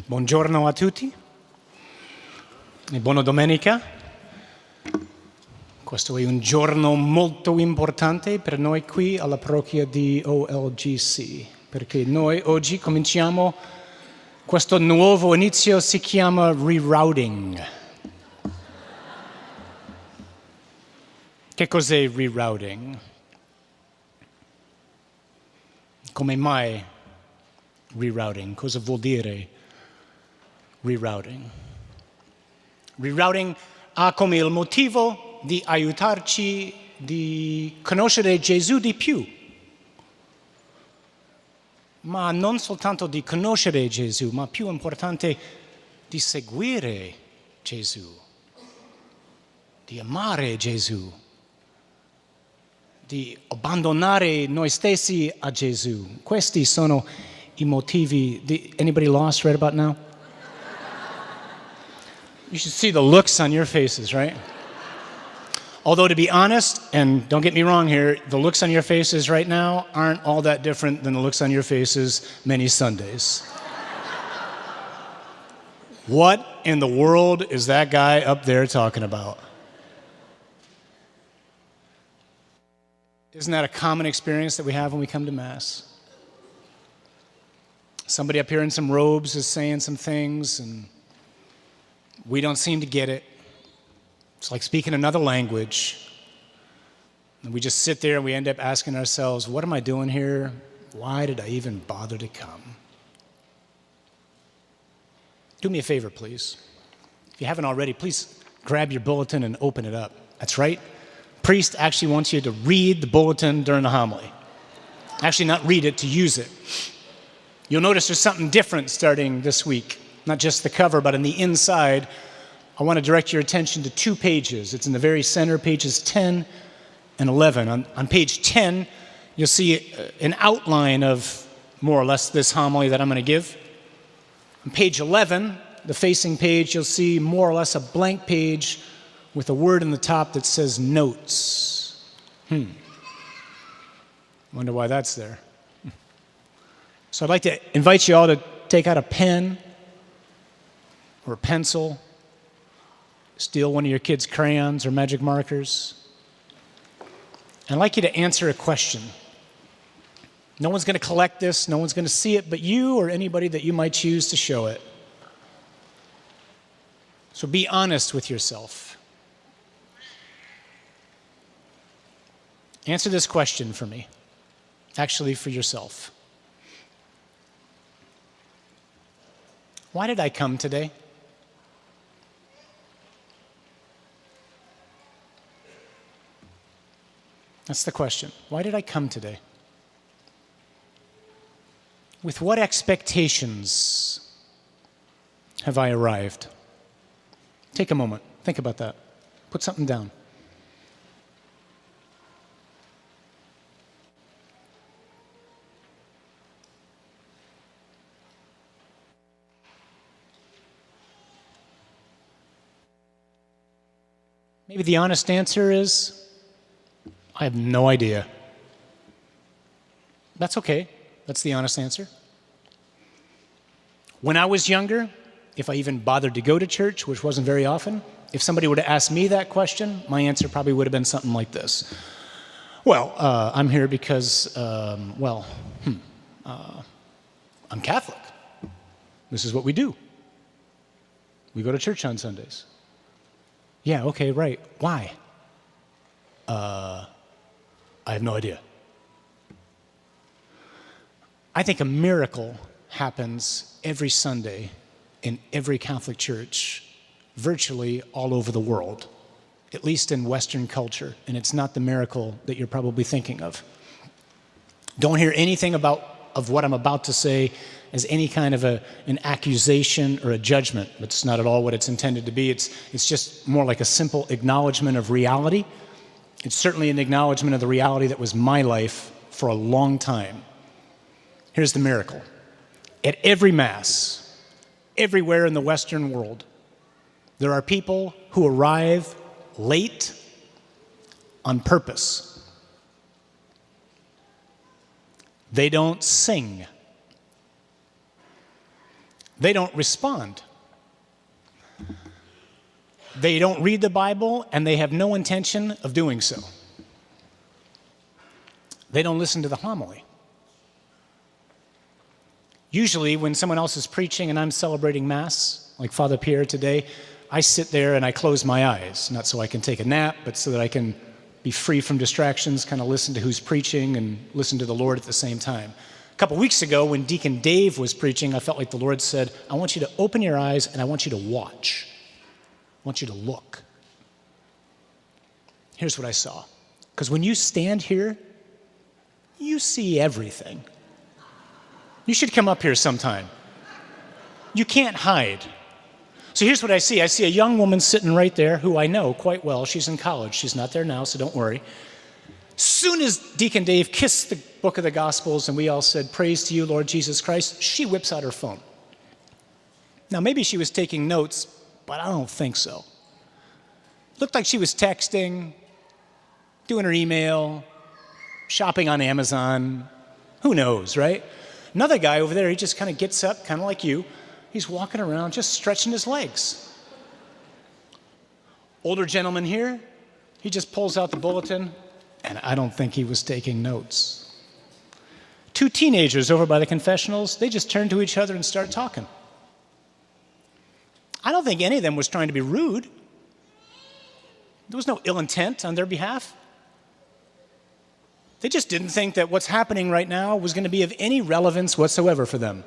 Buongiorno a tutti e buona domenica. Questo è un giorno molto importante per noi qui alla parrocchia di OLGC, perché noi oggi cominciamo questo nuovo inizio, si chiama Rerouting. Che cos'è Rerouting? Come mai Rerouting? Cosa vuol dire Rerouting? Rerouting ha come il motivo di aiutarci di conoscere Gesù di più, ma non soltanto di conoscere Gesù, ma più importante di seguire Gesù, di amare Gesù, di abbandonare noi stessi a Gesù. Questi sono i motivi. Anybody lost right about now? You should see the looks on your faces, right? Although, to be honest, and don't get me wrong here, the looks on your faces right now aren't all that different than the looks on your faces many Sundays. What in the world is that guy up there talking about? Isn't that a common experience that we have when we come to Mass? Somebody up here in some robes is saying some things, and we don't seem to get it. It's like speaking another language. And we just sit there and we end up asking ourselves, what am I doing here? Why did I even bother to come? Do me a favor, please. If you haven't already, please grab your bulletin and open it up. That's right. Priest actually wants you to read the bulletin during the homily. Actually, not read it, to use it. You'll notice there's something different starting this week. Not just the cover, but on the inside, I want to direct your attention to 2 pages. It's in the very center, pages 10 and 11. On page 10, you'll see an outline of more or less this homily that I'm going to give. On page 11, the facing page, you'll see more or less a blank page with a word in the top that says notes. Wonder why that's there. So I'd like to invite you all to take out a pen or a pencil, steal one of your kids' crayons or magic markers. And I'd like you to answer a question. No one's going to collect this, no one's going to see it, but you or anybody that you might choose to show it. So be honest with yourself. Answer this question for me, actually for yourself. Why did I come today? That's the question. Why did I come today? With what expectations have I arrived? Take a moment. Think about that. Put something down. Maybe the honest answer is, I have no idea. That's okay. That's the honest answer. When I was younger, if I even bothered to go to church, which wasn't very often, if somebody would have asked me that question, my answer probably would have been something like this. Well, I'm here because, I'm Catholic. This is what we do. We go to church on Sundays. Yeah, okay, right. Why? I have no idea. I think a miracle happens every Sunday in every Catholic church, virtually all over the world, at least in Western culture, and it's not the miracle that you're probably thinking of. Don't hear anything of what I'm about to say as any kind of an accusation or a judgment. It's not at all what it's intended to be. It's just more like a simple acknowledgement of reality. It's certainly an acknowledgement of the reality that was my life for a long time. Here's the miracle. At every Mass, everywhere in the Western world, There are people who arrive late on purpose. They don't sing. They don't respond. They don't read the Bible, and they have no intention of doing so. They don't listen to the homily. Usually, when someone else is preaching and I'm celebrating Mass, like Father Pierre today, I sit there and I close my eyes, not so I can take a nap, but so that I can be free from distractions, kind of listen to who's preaching and listen to the Lord at the same time. A couple weeks ago, when Deacon Dave was preaching, I felt like the Lord said, I want you to open your eyes and I want you to watch. I want you to look. Here's what I saw. Because when you stand here, you see everything. You should come up here sometime. You can't hide. So here's what I see. I see a young woman sitting right there who I know quite well. She's in college. She's not there now, so don't worry. Soon as Deacon Dave kissed the book of the Gospels and we all said, praise to you, Lord Jesus Christ, she whips out her phone. Now, maybe she was taking notes, but I don't think so. Looked like she was texting, doing her email, shopping on Amazon. Who knows, right? Another guy over there, he just kind of gets up, kind of like you. He's walking around, just stretching his legs. Older gentleman here, he just pulls out the bulletin, and I don't think he was taking notes. Two teenagers over by the confessionals, they just turn to each other and start talking. I don't think any of them was trying to be rude. There was no ill intent on their behalf. They just didn't think that what's happening right now was going to be of any relevance whatsoever for them.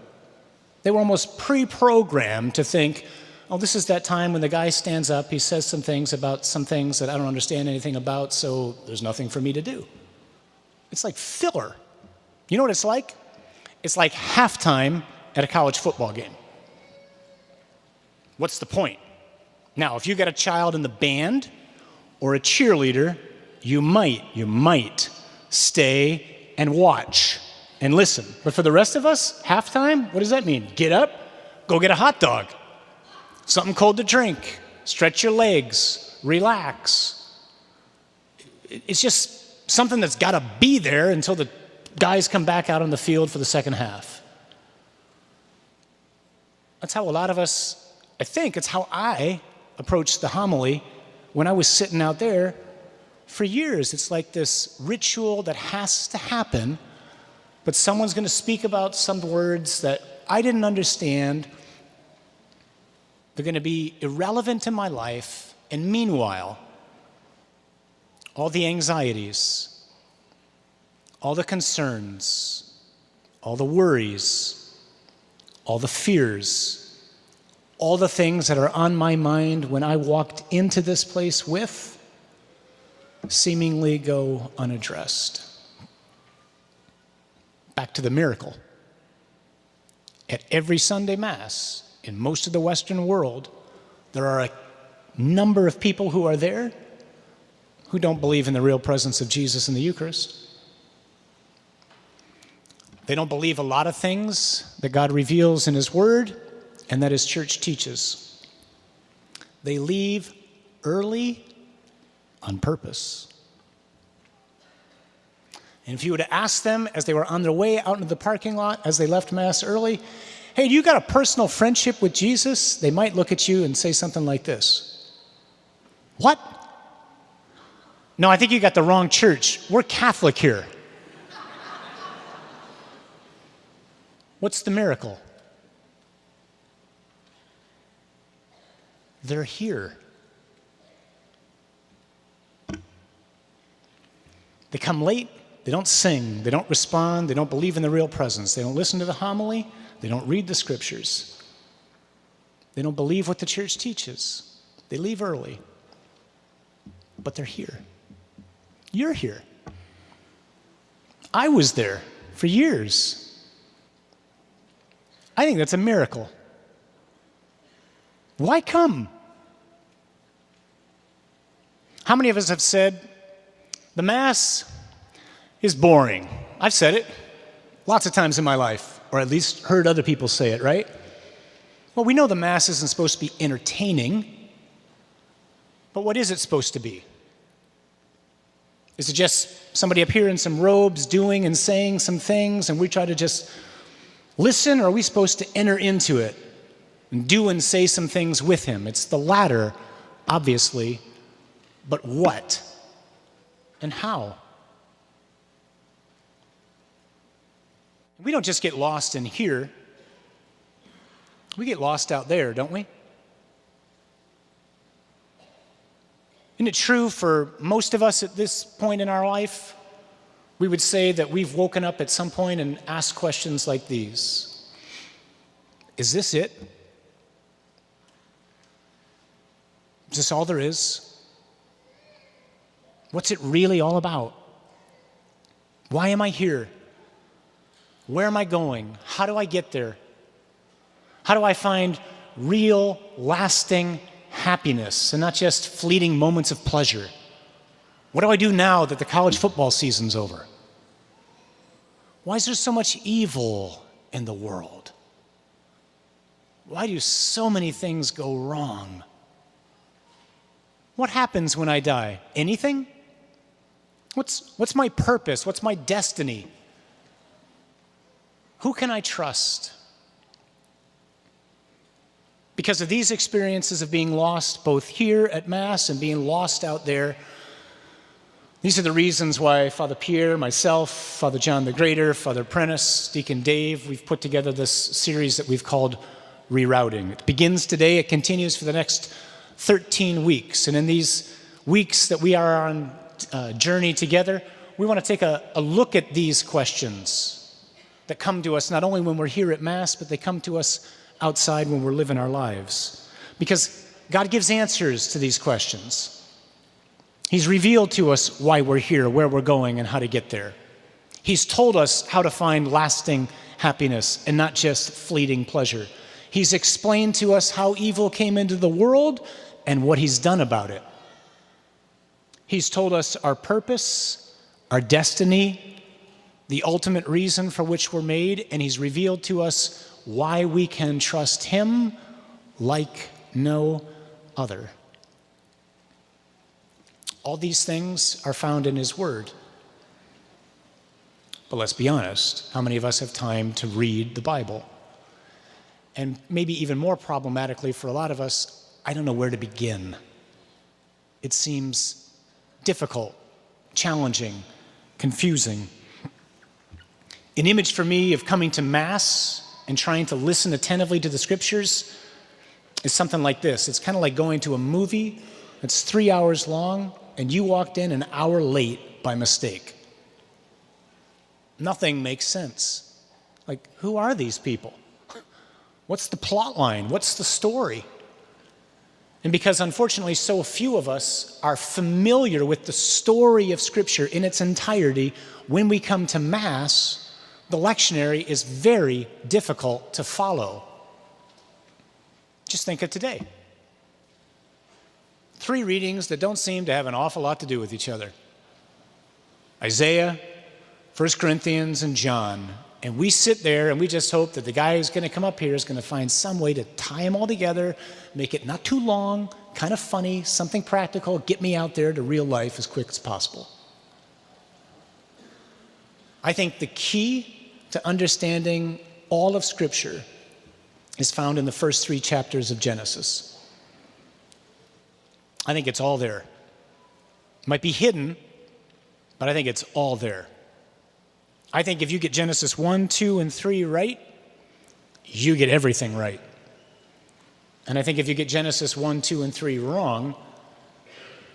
They were almost pre-programmed to think, oh, this is that time when the guy stands up, he says some things about some things that I don't understand anything about, so there's nothing for me to do. It's like filler. You know what it's like? It's like halftime at a college football game. What's the point? Now, if you got a child in the band or a cheerleader, you might stay and watch and listen. But for the rest of us, halftime, what does that mean? Get up, go get a hot dog, something cold to drink, stretch your legs, relax. It's just something that's got to be there until the guys come back out on the field for the second half. That's how a lot of us, I think it's how I approached the homily when I was sitting out there for years. It's like this ritual that has to happen, but someone's going to speak about some words that I didn't understand. They're going to be irrelevant in my life, and meanwhile, all the anxieties, all the concerns, all the worries, all the fears, all the things that are on my mind when I walked into this place with seemingly go unaddressed. Back to the miracle. At every Sunday Mass in most of the Western world, there are a number of people who are there who don't believe in the real presence of Jesus in the Eucharist. They don't believe a lot of things that God reveals in His Word and that His church teaches. They leave early on purpose. And if you were to ask them as they were on their way out into the parking lot, as they left Mass early, hey, do you got a personal friendship with Jesus? They might look at you and say something like this. What? No, I think you got the wrong church. We're Catholic here. What's the miracle? They're here. They come late, they don't sing, they don't respond, they don't believe in the real presence, they don't listen to the homily, they don't read the scriptures. They don't believe what the church teaches. They leave early. But they're here. You're here. I was there for years. I think that's a miracle. Why come? How many of us have said, the Mass is boring? I've said it lots of times in my life, or at least heard other people say it, right? Well, we know the Mass isn't supposed to be entertaining. But what is it supposed to be? Is it just somebody up here in some robes doing and saying some things and we try to just listen, or are we supposed to enter into it and do and say some things with him? It's the latter, obviously, but what and how? We don't just get lost in here. We get lost out there, don't we? Isn't it true for most of us at this point in our life? We would say that we've woken up at some point and asked questions like these. Is this it? Is this all there is? What's it really all about? Why am I here? Where am I going? How do I get there? How do I find real, lasting happiness and not just fleeting moments of pleasure? What do I do now that the college football season's over? Why is there so much evil in the world? Why do so many things go wrong? What happens when I die? Anything? What's my purpose? What's my destiny? Who can I trust? Because of these experiences of being lost both here at Mass and being lost out there, these are the reasons why Father Pierre, myself, Father John the Greater, Father Prentice, Deacon Dave, we've put together this series that we've called Rerouting. It begins today, it continues for the next 13 weeks. And in these weeks that we are on a journey together, we want to take a look at these questions that come to us not only when we're here at Mass, but they come to us outside when we're living our lives. Because God gives answers to these questions. He's revealed to us why we're here, where we're going, and how to get there. He's told us how to find lasting happiness and not just fleeting pleasure. He's explained to us how evil came into the world and what he's done about it. He's told us our purpose, our destiny, the ultimate reason for which we're made, and he's revealed to us why we can trust him like no other. All these things are found in his word. But let's be honest, how many of us have time to read the Bible? And maybe even more problematically for a lot of us, I don't know where to begin. It seems difficult, challenging, confusing. An image for me of coming to Mass and trying to listen attentively to the scriptures is something like this. It's kind of like going to a movie that's 3 hours long and you walked in an hour late by mistake. Nothing makes sense. Like, who are these people? What's the plot line? What's the story? And because unfortunately so few of us are familiar with the story of Scripture in its entirety, when we come to Mass, the lectionary is very difficult to follow. Just think of today. 3 readings that don't seem to have an awful lot to do with each other. Isaiah, 1 Corinthians, and John. And we sit there and we just hope that the guy who's going to come up here is going to find some way to tie them all together, make it not too long, kind of funny, something practical, get me out there to real life as quick as possible. I think the key to understanding all of Scripture is found in the first 3 chapters of Genesis. I think it's all there. It might be hidden, but I think it's all there. I think if you get Genesis 1, 2, and 3 right, you get everything right. And I think if you get Genesis 1, 2, and 3 wrong,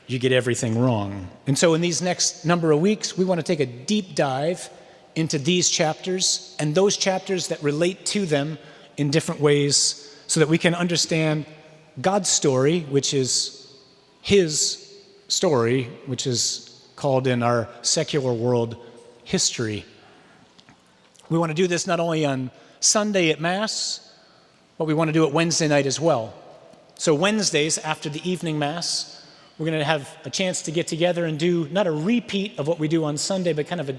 you get everything wrong. And so in these next number of weeks, we want to take a deep dive into these chapters and those chapters that relate to them in different ways so that we can understand God's story, which is his story, which is called in our secular world history. We want to do this not only on Sunday at Mass, but we want to do it Wednesday night as well. So Wednesdays after the evening Mass, we're going to have a chance to get together and do not a repeat of what we do on Sunday, but kind of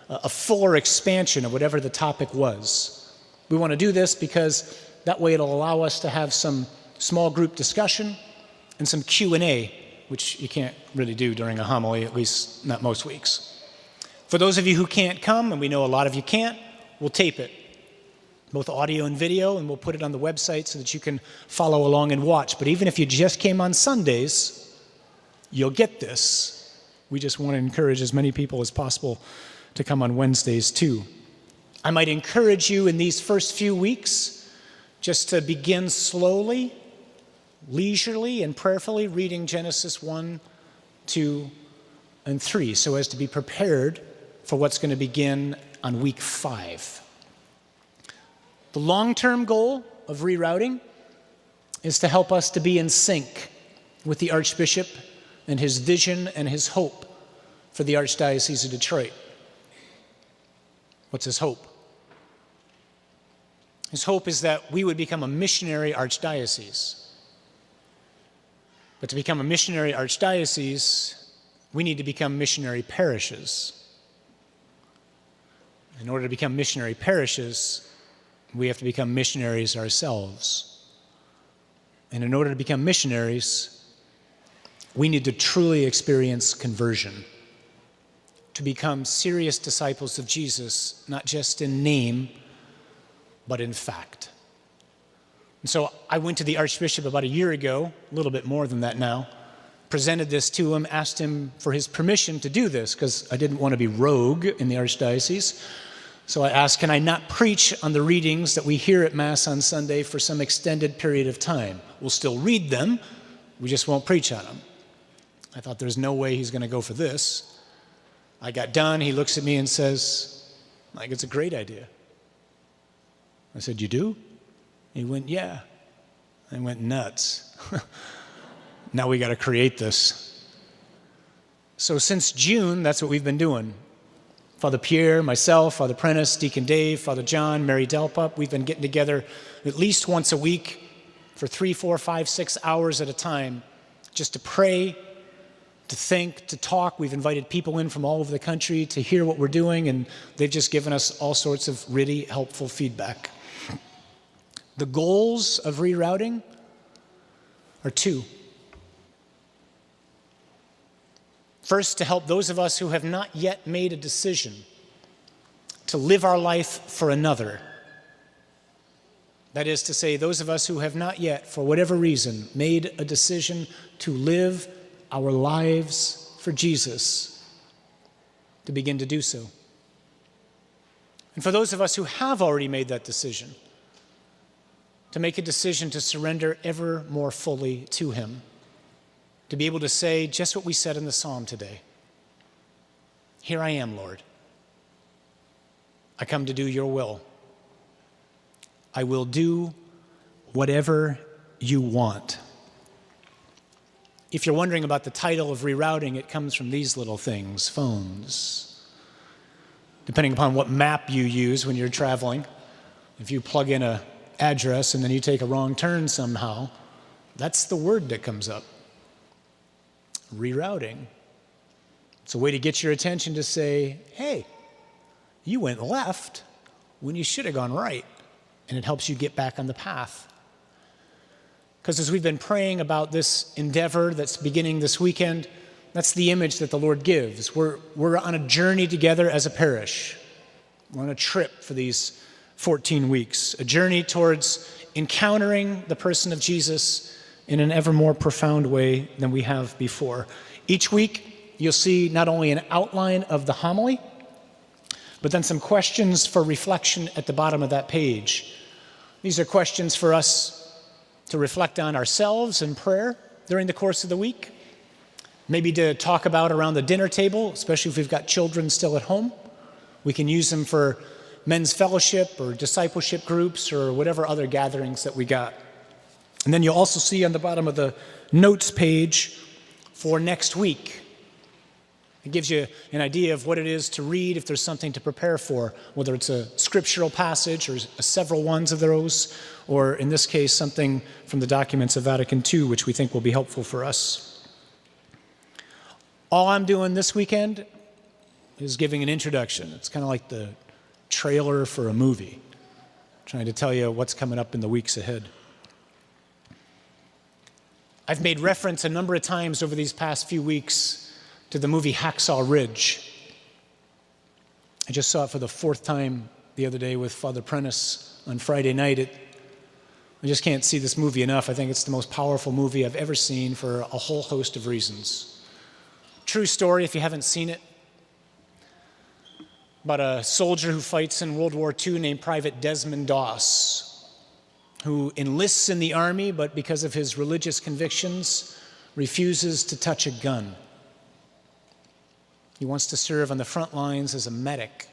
a fuller expansion of whatever the topic was. We want to do this because that way it'll allow us to have some small group discussion and some Q&A which you can't really do during a homily, at least not most weeks. For those of you who can't come, and we know a lot of you can't, we'll tape it, both audio and video, and we'll put it on the website so that you can follow along and watch. But even if you just came on Sundays, you'll get this. We just want to encourage as many people as possible to come on Wednesdays too. I might encourage you in these first few weeks just to begin slowly, leisurely, and prayerfully reading Genesis 1, 2, and 3 so as to be prepared for what's going to begin on week 5. The long-term goal of rerouting is to help us to be in sync with the Archbishop and his vision and his hope for the Archdiocese of Detroit. What's his hope? His hope is that we would become a missionary archdiocese. But to become a missionary archdiocese, we need to become missionary parishes. In order to become missionary parishes, we have to become missionaries ourselves. And in order to become missionaries, we need to truly experience conversion, to become serious disciples of Jesus, not just in name, but in fact. And so I went to the Archbishop about a year ago, a little bit more than that now, presented this to him, asked him for his permission to do this, because I didn't want to be rogue in the Archdiocese. So I asked, can I not preach on the readings that we hear at Mass on Sunday for some extended period of time? We'll still read them, we just won't preach on them. I thought there's no way he's going to go for this. I got done, he looks at me and says, I think it's a great idea. I said, you do? He went, yeah. I went, nuts. Now we got to create this. So since June, that's what we've been doing. Father Pierre, myself, Father Prentice, Deacon Dave, Father John, Mary Delpup, we've been getting together at least once a week for 3, 4, 5, 6 hours at a time just to pray, to think, to talk. We've invited people in from all over the country to hear what we're doing, and they've just given us all sorts of really helpful feedback. The goals of rerouting are 2. First, to help those of us who have not yet made a decision to live our life for another. That is to say, those of us who have not yet, for whatever reason, made a decision to live our lives for Jesus, to begin to do so. And for those of us who have already made that decision, to make a decision to surrender ever more fully to him, to be able to say just what we said in the psalm today. Here I am, Lord. I come to do your will. I will do whatever you want. If you're wondering about the title of rerouting, it comes from these little things, phones. Depending upon what map you use when you're traveling, if you plug in an address and then you take a wrong turn somehow, that's the word that comes up. Rerouting. It's a way to get your attention to say, hey, you went left when you should have gone right. And it helps you get back on the path. Because as we've been praying about this endeavor that's beginning this weekend, that's the image that the Lord gives. We're on a journey together as a parish. We're on a trip for these 14 weeks, a journey towards encountering the person of Jesus in an ever more profound way than we have before. Each week, you'll see not only an outline of the homily, but then some questions for reflection at the bottom of that page. These are questions for us to reflect on ourselves in prayer during the course of the week, maybe to talk about around the dinner table, especially if we've got children still at home. We can use them for men's fellowship or discipleship groups or whatever other gatherings that we got. And then you'll also see on the bottom of the notes page for next week. It gives you an idea of what it is to read if there's something to prepare for, whether it's a scriptural passage or several ones of those, or in this case, something from the documents of Vatican II, which we think will be helpful for us. All I'm doing this weekend is giving an introduction. It's kind of like the trailer for a movie, trying to tell you what's coming up in the weeks ahead. I've made reference a number of times over these past few weeks to the movie Hacksaw Ridge. I just saw it for the fourth time the other day with Father Prentice on Friday night. I just can't see this movie enough. I think it's the most powerful movie I've ever seen for a whole host of reasons. True story, if you haven't seen it, about a soldier who fights in World War II named Private Desmond Doss, who enlists in the army, but because of his religious convictions, refuses to touch a gun. He wants to serve on the front lines as a medic.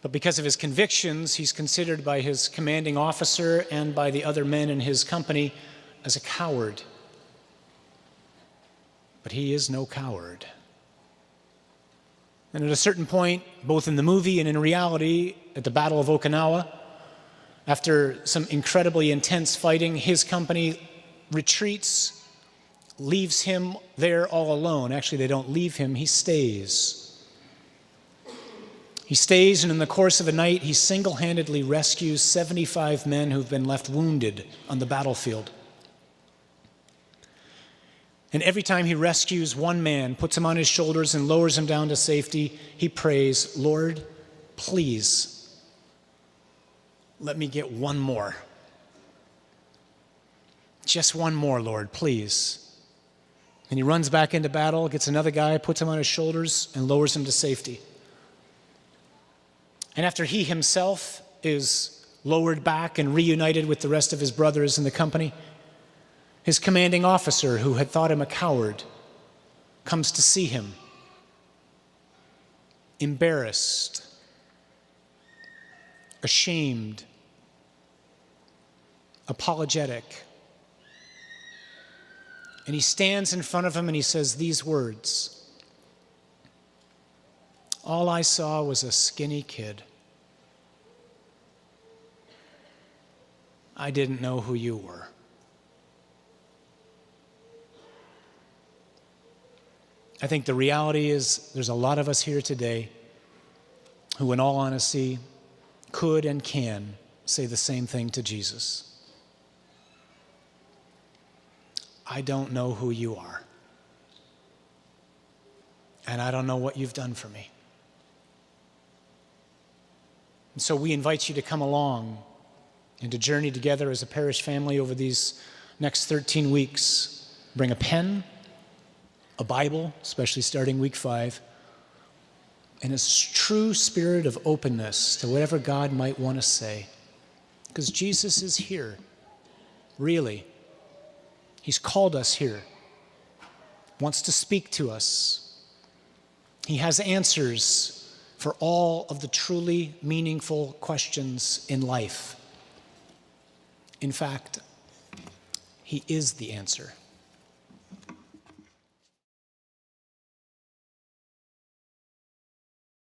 But because of his convictions, he's considered by his commanding officer and by the other men in his company as a coward. But he is no coward. And at a certain point, both in the movie and in reality, at the Battle of Okinawa, after some incredibly intense fighting, his company retreats, leaves him there all alone. Actually, they don't leave him, he stays. He stays, and in the course of a night, he single-handedly rescues 75 men who've been left wounded on the battlefield. And every time he rescues one man, puts him on his shoulders and lowers him down to safety, he prays, "Lord, please, let me get one more. Just one more, Lord, please." And he runs back into battle, gets another guy, puts him on his shoulders, and lowers him to safety. And after he himself is lowered back and reunited with the rest of his brothers in the company, his commanding officer, who had thought him a coward, comes to see him, embarrassed, ashamed, apologetic. And he stands in front of him and he says these words, "All I saw was a skinny kid. I didn't know who you were." I think the reality is there's a lot of us here today who, in all honesty, could and can say the same thing to Jesus. I don't know who you are. And I don't know what you've done for me. And so we invite you to come along and to journey together as a parish family over these next 13 weeks. Bring a pen, a Bible, especially starting week 5, and a true spirit of openness to whatever God might want to say. Because Jesus is here, really. He's called us here, wants to speak to us. He has answers for all of the truly meaningful questions in life. In fact, he is the answer.